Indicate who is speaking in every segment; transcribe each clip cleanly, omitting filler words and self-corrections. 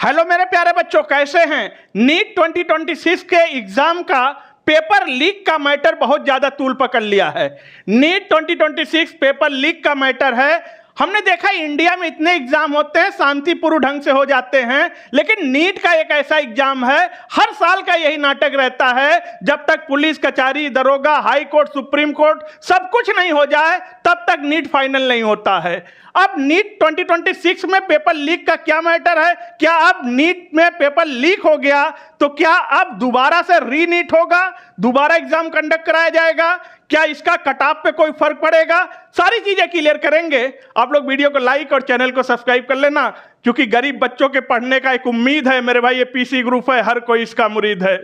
Speaker 1: Hello मेरे प्यारे बच्चों, कैसे हैं? नीट 2026 के एग्जाम का पेपर लीक का मैटर बहुत ज्यादा तूल पकड़ लिया है। नीट 2026 पेपर लीक का मैटर है। हमने देखा इंडिया में इतने एग्जाम होते हैं, शांतिपूर्ण ढंग से हो जाते हैं, लेकिन नीट का एक ऐसा एग्जाम है, हर साल का यही नाटक रहता है। जब तक पुलिस कचहरी, दरोगा, हाई कोर्ट, सुप्रीम कोर्ट सब कुछ नहीं हो जाए तब तक नीट फाइनल नहीं होता है। अब नीट 2026 में पेपर लीक का क्या मैटर है? क्या अब नीट में पेपर लीक हो गया तो क्या अब दोबारा से री नीट होगा, दोबारा एग्जाम कंडक्ट कराया जाएगा? क्या इसका कट ऑफ पे कोई फर्क पड़ेगा? सारी चीजें क्लियर करेंगे। आप लोग वीडियो को लाइक और चैनल को सब्सक्राइब कर लेना, क्योंकि गरीब बच्चों के पढ़ने का एक उम्मीद है मेरे भाई। ये पीसी ग्रुप है, हर कोई इसका मुरीद है।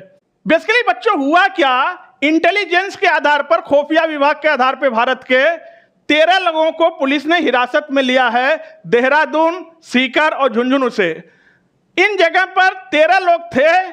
Speaker 1: बेसिकली बच्चों हुआ क्या, इंटेलिजेंस के आधार पर, खुफिया विभाग के आधार पर भारत के 13 लोगों को पुलिस ने हिरासत में लिया है, देहरादून, सीकर और झुंझुनू से। इन जगह पर 13 लोग थे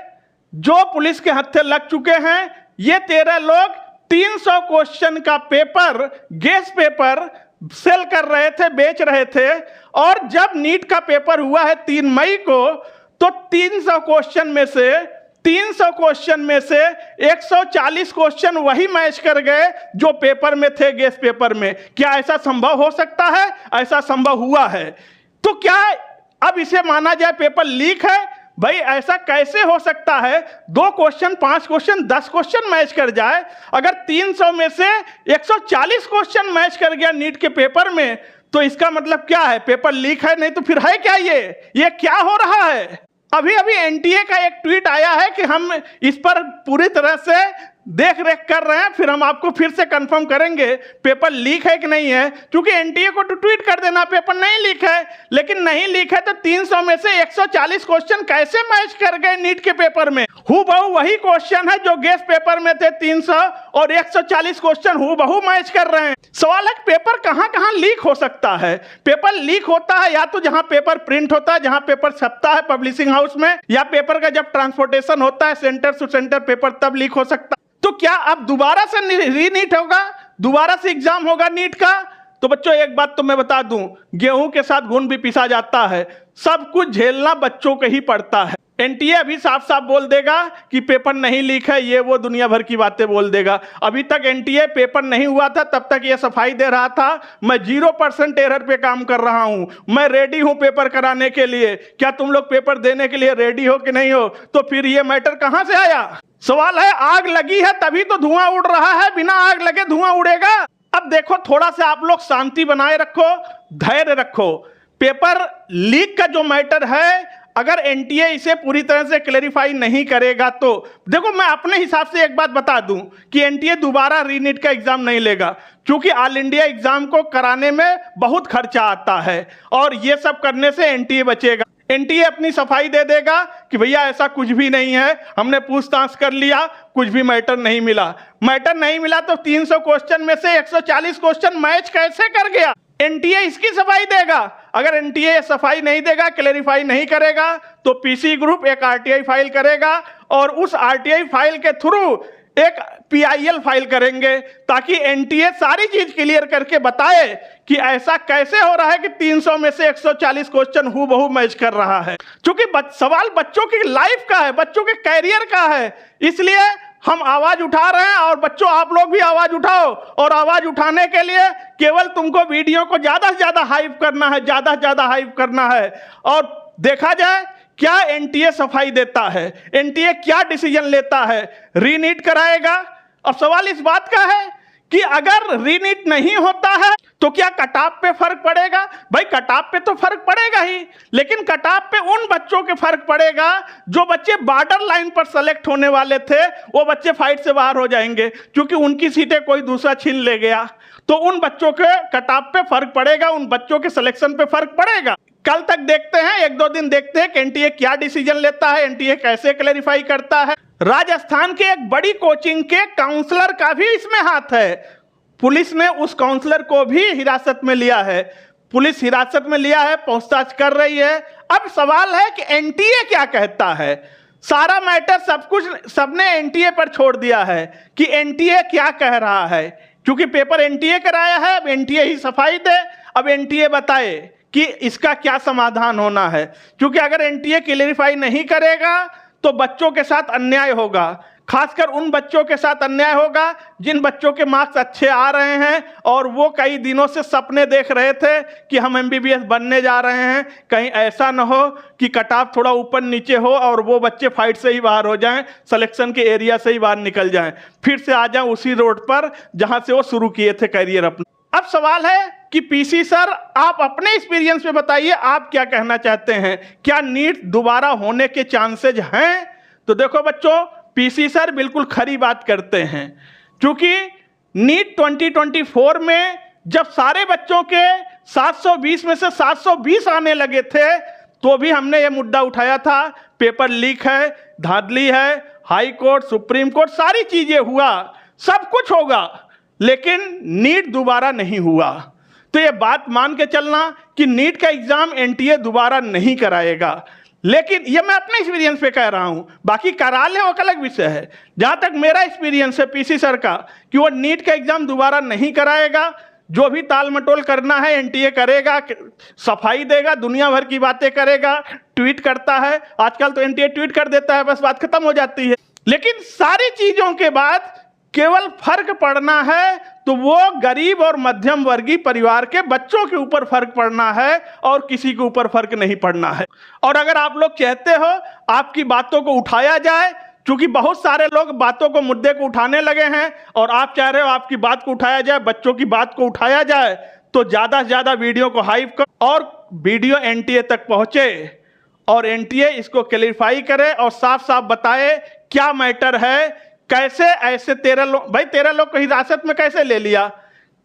Speaker 1: जो पुलिस के हत्थे लग चुके हैं। ये 13 लोग 300 क्वेश्चन का पेपर, गेस पेपर सेल कर रहे थे, बेच रहे थे। और जब नीट का पेपर हुआ है 3 मई को, तो 300 क्वेश्चन में से 140 क्वेश्चन वही मैच कर गए जो पेपर में थे, गेस पेपर में। क्या ऐसा संभव हो सकता है? ऐसा संभव हुआ है। तो क्या अब इसे माना जाए पेपर लीक है? भाई ऐसा कैसे हो सकता है? 2 क्वेश्चन, 5 क्वेश्चन, 10 क्वेश्चन मैच कर जाए। अगर 300 में से 140 क्वेश्चन मैच कर गया नीट के पेपर में, तो इसका मतलब क्या है? पेपर लीक है? नहीं तो फिर है क्या? ये क्या हो रहा है? अभी अभी एनटीए का एक ट्वीट आया है कि हम इस पर पूरी तरह से देख रेख कर रहे हैं, फिर हम आपको फिर से कंफर्म करेंगे पेपर लीक है कि नहीं है। क्योंकि एनटीए को तो ट्वीट कर देना पेपर नहीं लीक है, लेकिन नहीं लीक है तो 300 में से 140 क्वेश्चन कैसे मैच कर गए नीट के पेपर में? हूबहू वही क्वेश्चन है जो गेस पेपर में थे 300, और 140 क्वेश्चन हूबहू मैच कर रहे हैं। सवाल है पेपर कहां कहां लीक हो सकता है? पेपर लीक होता है या तो जहां पेपर प्रिंट होता है, जहां पेपर छपता है पब्लिशिंग हाउस में, या पेपर का जब ट्रांसपोर्टेशन होता है सेंटर टू सेंटर पेपर, तब लीक हो सकता है। तो क्या अब दोबारा से री नीट होगा, दोबारा से एग्जाम होगा नीट का? तो बच्चों एक बात तो मैं बता दूं, गेहूं के साथ घुन भी पिसा जाता है। सब कुछ झेलना बच्चों को ही पड़ता है। एनटीए अभी साफ साफ बोल देगा कि पेपर नहीं लीक है, ये वो दुनिया भर की बातें बोल देगा। अभी तक एनटीए पेपर नहीं हुआ था तब तक ये सफाई दे रहा था, मैं 0% एरर पे काम कर रहा हूं, मैं रेडी हूं पेपर कराने के लिए। क्या तुम लोग पेपर देने के लिए रेडी हो कि नहीं हो? तो फिर ये मैटर कहां से आया? सवाल है, आग लगी है तभी तो धुआं उड़ रहा है, बिना आग लगे धुआं उड़ेगा? अब देखो, थोड़ा सा आप लोग शांति बनाए रखो, धैर्य रखो। पेपर लीक का जो मैटर है, अगर एनटीए इसे पूरी तरह से क्लैरिफाई नहीं करेगा तो देखो, मैं अपने हिसाब से एक बात बता दूं कि एनटीए दोबारा रीनीट का एग्जाम नहीं लेगा, क्योंकि ऑल इंडिया एग्जाम को कराने में बहुत खर्चा आता है और ये सब करने से एनटीए बचेगा। एनटीए अपनी सफाई दे देगा कि भैया ऐसा कुछ भी नहीं है, हमने पूछताछ कर लिया, कुछ भी मैटर नहीं मिला। मैटर नहीं मिला तो 300 क्वेश्चन में से 140 क्वेश्चन मैच कैसे कर गया? एनटीए इसकी सफाई देगा। अगर एनटीए सफाई नहीं देगा, क्लैरिफाई नहीं करेगा, तो पीसी ग्रुप एक आरटीआई फाइल करेगा और उस आरटीआई फाइल के थ्रू एक पीआईएल फाइल करेंगे, ताकि एनटीए सारी चीज क्लियर करके बताए कि ऐसा कैसे हो रहा है कि 300 में से 140 क्वेश्चन हूबहू मैच कर रहा है। क्योंकि सवाल बच्चों की लाइफ का है, बच्चों के कैरियर का है, इसलिए हम आवाज उठा रहे हैं। और बच्चों आप लोग भी आवाज उठाओ, और आवाज उठाने के लिए केवल तुमको वीडियो को ज्यादा से ज्यादा हाइप करना है, ज्यादा से ज्यादा हाइप करना है। और देखा जाए क्या एनटीए सफाई देता है, एनटीए क्या डिसीजन लेता है, रीनीट कराएगा? अब सवाल इस बात का है कि अगर रीनीट नहीं होता है तो क्या कट ऑफ पे फर्क पड़ेगा? भाई कट ऑफ पे तो फर्क पड़ेगा ही, लेकिन कट ऑफ पे उन बच्चों के फर्क पड़ेगा जो बच्चे बॉर्डर लाइन पर सेलेक्ट होने वाले थे, वो बच्चे फाइट से बाहर हो जाएंगे क्योंकि उनकी सीटें कोई दूसरा छीन ले गया। तो उन बच्चों के कट ऑफ पे फर्क पड़ेगा, उन बच्चों के सिलेक्शन पे फर्क पड़ेगा। कल तक देखते हैं, 1-2 दिन देखते हैं कि एनटीए क्या डिसीजन लेता है, एनटीए कैसे क्लैरिफाई करता है। राजस्थान के एक बड़ी कोचिंग के काउंसलर का भी इसमें हाथ है। पुलिस ने उस काउंसलर को भी हिरासत में लिया है, पुलिस हिरासत में लिया है, पूछताछ कर रही है। अब सवाल है कि एनटीए क्या कहता है। सारा मैटर सब कुछ सबने एनटीए पर छोड़ दिया है कि एनटीए क्या कह रहा है, क्योंकि पेपर एनटीए कराया है। अब एनटीए ही सफाई दे, अब एनटीए बताए कि इसका क्या समाधान होना है, क्योंकि अगर एनटीए क्लेरिफाई नहीं करेगा तो बच्चों के साथ अन्याय होगा, खासकर उन बच्चों के साथ अन्याय होगा जिन बच्चों के मार्क्स अच्छे आ रहे हैं और वो कई दिनों से सपने देख रहे थे कि हम एमबीबीएस बनने जा रहे हैं। कहीं ऐसा न हो कि कट ऑफ थोड़ा ऊपर नीचे हो और वो बच्चे फाइट से ही बाहर हो जाएं, सिलेक्शन के एरिया से ही बाहर निकल जाएं, फिर से आ जाएं उसी रोड पर जहां से वो शुरू किए थे करियर अपना। अब सवाल है कि पीसी सर, आप अपने एक्सपीरियंस में बताइए, आप क्या कहना चाहते हैं, क्या नीट दोबारा होने के चांसेज हैं? तो देखो बच्चों, पीसी सर बिल्कुल खरी बात करते हैं, क्योंकि नीट 2024 में जब सारे बच्चों के 720 में से 720 आने लगे थे तो भी हमने ये मुद्दा उठाया था, पेपर लीक है, धांधली है, हाई कोर्ट, सुप्रीम कोर्ट, सारी चीजें हुआ, सब कुछ होगा, लेकिन नीट दोबारा नहीं हुआ। तो ये बात मान के चलना कि नीट का एग्जाम एनटीए दोबारा नहीं कराएगा। लेकिन ये मैं अपने एक्सपीरियंस पे कह रहा हूं, बाकी करा ले वो अलग विषय है। जहां तक मेरा एक्सपीरियंस है पीसी सर का कि वो नीट का एग्जाम दोबारा नहीं कराएगा, जो भी ताल मटोल करना है एनटीए करेगा, सफाई देगा, दुनिया भर की बातें करेगा, ट्वीट करता है, आजकल तो एनटीए ट्वीट कर देता है, बस बात खत्म हो जाती है। लेकिन सारी चीजों के बाद केवल फर्क पड़ना है तो वो गरीब और मध्यम वर्गीय परिवार के बच्चों के ऊपर फर्क पड़ना है और किसी के ऊपर फर्क नहीं पड़ना है। और अगर आप लोग चाहते हो आपकी बातों को उठाया जाए, क्योंकि बहुत सारे लोग बातों को, मुद्दे को उठाने लगे हैं और आप चाह रहे हो आपकी बात को उठाया जाए, बच्चों की बात को उठाया जाए, तो ज्यादा से ज्यादा वीडियो को हाइप करो और वीडियो एनटीए तक पहुंचे और एनटीए इसको क्लैरिफाई करे और साफ साफ बताए क्या मैटर है। कैसे ऐसे 13 लोग, भाई 13 लोग को हिरासत में कैसे ले लिया,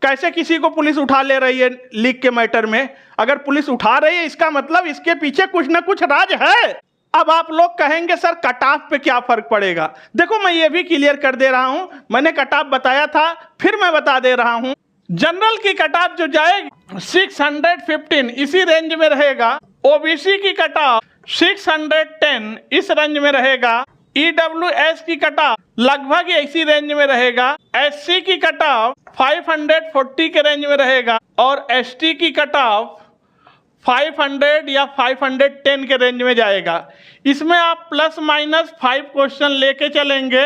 Speaker 1: कैसे किसी को पुलिस उठा ले रही है लीक के मैटर में? अगर पुलिस उठा रही है इसका मतलब इसके पीछे कुछ ना कुछ राज है। अब आप लोग कहेंगे सर कट ऑफ पे क्या फर्क पड़ेगा? देखो मैं ये भी क्लियर कर दे रहा हूं, मैंने कट ऑफ बताया था, फिर मैं बता दे रहा हूं। जनरल की कट ऑफ जो जाएगी 615 इसी रेंज में रहेगा, ओबीसी की कट ऑफ 610 इस रेंज में रहेगा, ईडब्ल्यूएस की कट ऑफ लगभग इसी रेंज में रहेगा, एससी की कट ऑफ 540 के रेंज में रहेगा और एसटी की कट ऑफ 500 या 510 के रेंज में जाएगा। इसमें आप प्लस माइनस 5 क्वेश्चन लेके चलेंगे,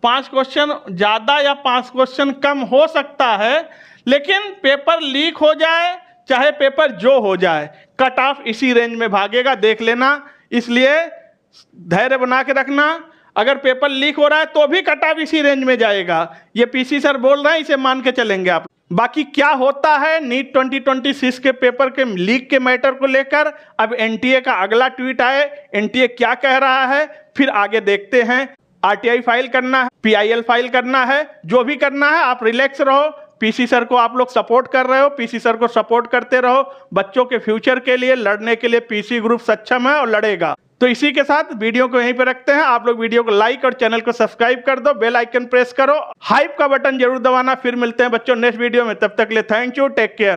Speaker 1: 5 क्वेश्चन ज़्यादा या 5 क्वेश्चन कम हो सकता है, लेकिन पेपर लीक हो जाए चाहे पेपर जो हो जाए, कट ऑफ इसी रेंज में भागेगा, देख लेना। इसलिए धैर्य बना के रखना, अगर पेपर लीक हो रहा है तो भी कट ऑफ इसी रेंज में जाएगा। ये पीसी सर बोल रहे हैं, इसे मान के चलेंगे आप। बाकी क्या होता है नीट 2026 के पेपर के लीक के मैटर को लेकर, अब एनटीए का अगला ट्वीट आए, एनटीए क्या कह रहा है, फिर आगे देखते हैं। आरटीआई फाइल करना है, पीआईएल फाइल करना है, जो भी करना है आप रिलैक्स रहो। पीसी सर को आप लोग सपोर्ट कर रहे हो, पीसी सर को सपोर्ट करते रहो। बच्चों के फ्यूचर के लिए लड़ने के लिए पीसी ग्रुप सक्षम है और लड़ेगा। तो इसी के साथ वीडियो को यहीं पे रखते हैं। आप लोग वीडियो को लाइक और चैनल को सब्सक्राइब कर दो, बेल आइकन प्रेस करो, हाइप का बटन जरूर दबाना। फिर मिलते हैं बच्चों नेक्स्ट वीडियो में, तब तक के लिए थैंक यू, टेक केयर।